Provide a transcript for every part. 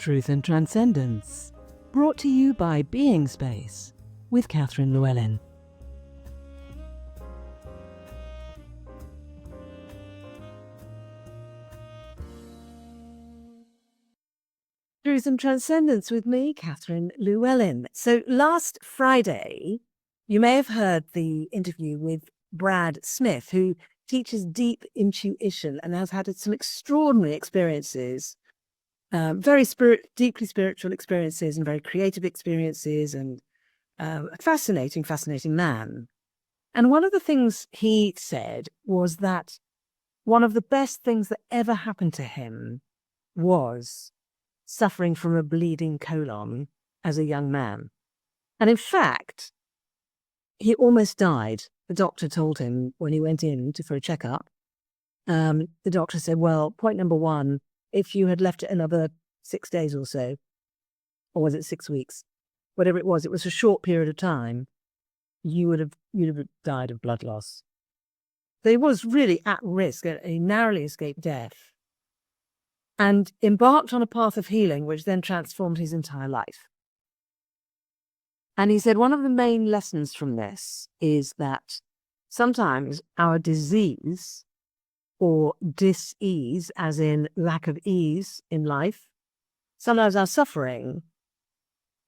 Truth and Transcendence, brought to you by Being Space with Catherine Llewellyn. Truth and Transcendence with me, Catherine Llewellyn. So last Friday, you may have heard the interview with Brad Smith, who teaches deep intuition and has had some extraordinary experiences, deeply spiritual experiences and very creative experiences, and a fascinating man. And one of the things he said was that one of the best things that ever happened to him was suffering from a bleeding colon as a young man. And in fact, he almost died. The doctor told him when he went in for a checkup, the doctor said, well, point number one, if you had left it another 6 days or so, or was it 6 weeks, whatever it was a short period of time, you'd have died of blood loss. So he was really at risk. He narrowly escaped death and embarked on a path of healing, which then transformed his entire life. And he said one of the main lessons from this is that sometimes our disease or dis-ease, as in lack of ease in life, sometimes our suffering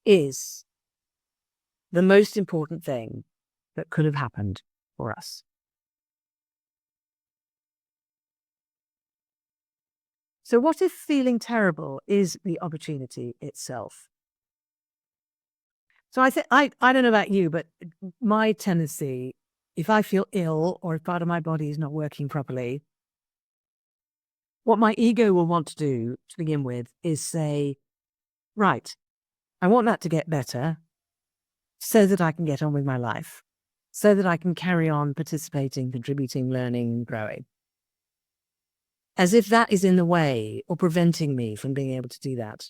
is the most important thing that could have happened for us. So what if feeling terrible is the opportunity itself? So I don't know about you, but my tendency, if I feel ill or if part of my body is not working properly, what my ego will want to do to begin with is say, right, I want that to get better so that I can get on with my life, so that I can carry on participating, contributing, learning, and growing. As if that is in the way or preventing me from being able to do that.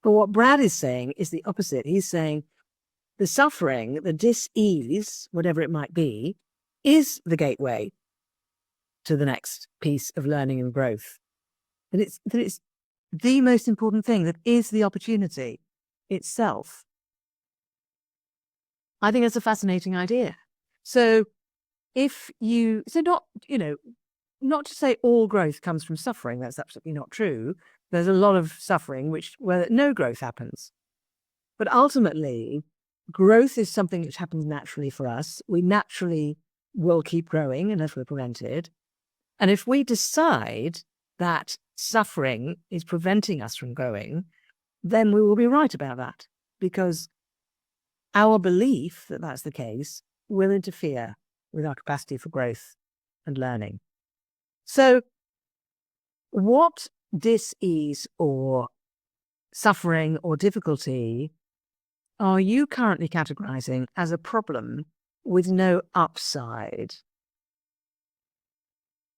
But what Brad is saying is the opposite. He's saying the suffering, the dis-ease, whatever it might be, is the gateway to the next piece of learning and growth. That it's the most important thing, that is the opportunity itself. I think it's a fascinating idea. So not to say all growth comes from suffering. That's absolutely not true. There's a lot of suffering where no growth happens. But ultimately, growth is something which happens naturally for us. We naturally will keep growing unless we're prevented. And if we decide that suffering is preventing us from growing, then we will be right about that, because our belief that that's the case will interfere with our capacity for growth and learning. So what dis-ease or suffering or difficulty are you currently categorizing as a problem with no upside?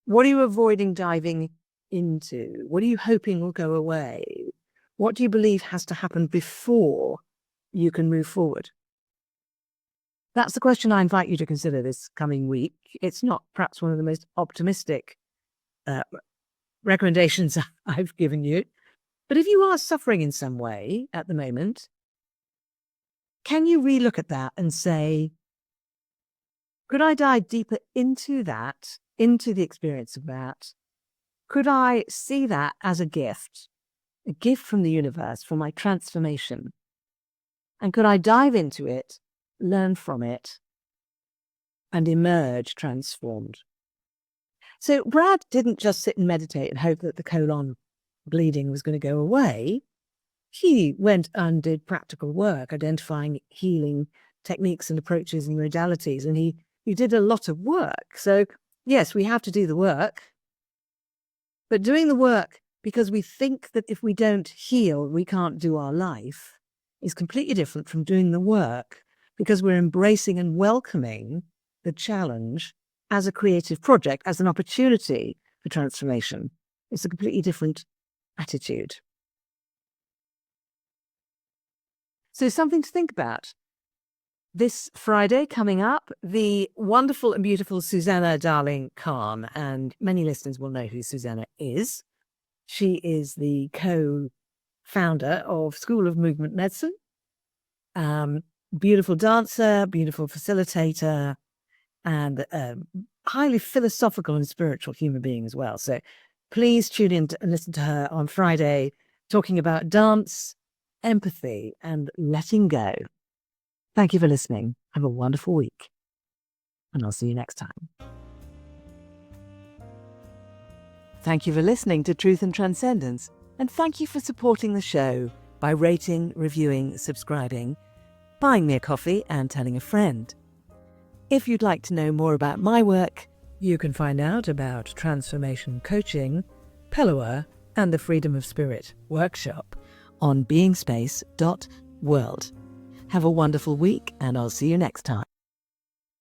What are you avoiding diving into? What are you hoping will go away? What do you believe has to happen before you can move forward? That's the question I invite you to consider this coming week. It's not perhaps one of the most optimistic recommendations I've given you, but if you are suffering in some way at the moment, can you relook at that and say, could I dive deeper into that, into the experience of that? Could I see that as a gift from the universe for my transformation? And could I dive into it, learn from it, and emerge transformed? So Brad didn't just sit and meditate and hope that the colon bleeding was going to go away. He went and did practical work, identifying healing techniques and approaches and modalities, and he did a lot of work. So yes, we have to do the work, but doing the work because we think that if we don't heal, we can't do our life is completely different from doing the work because we're embracing and welcoming the challenge as a creative project, as an opportunity for transformation. It's a completely different attitude. So something to think about. This Friday coming up, the wonderful and beautiful Susanna Darling-Kahn, and many listeners will know who Susanna is. She is the founder of School of Movement Medicine. Beautiful dancer, beautiful facilitator, and highly philosophical and spiritual human being as well. So please tune in and listen to her on Friday, talking about dance, empathy, and letting go. Thank you for listening. Have a wonderful week, and I'll see you next time. Thank you for listening to Truth and Transcendence, and thank you for supporting the show by rating, reviewing, subscribing, buying me a coffee, and telling a friend. If you'd like to know more about my work, you can find out about transformation coaching, Pellowah, and the Freedom of Spirit workshop on beingspace.world. Have a wonderful week, and I'll see you next time.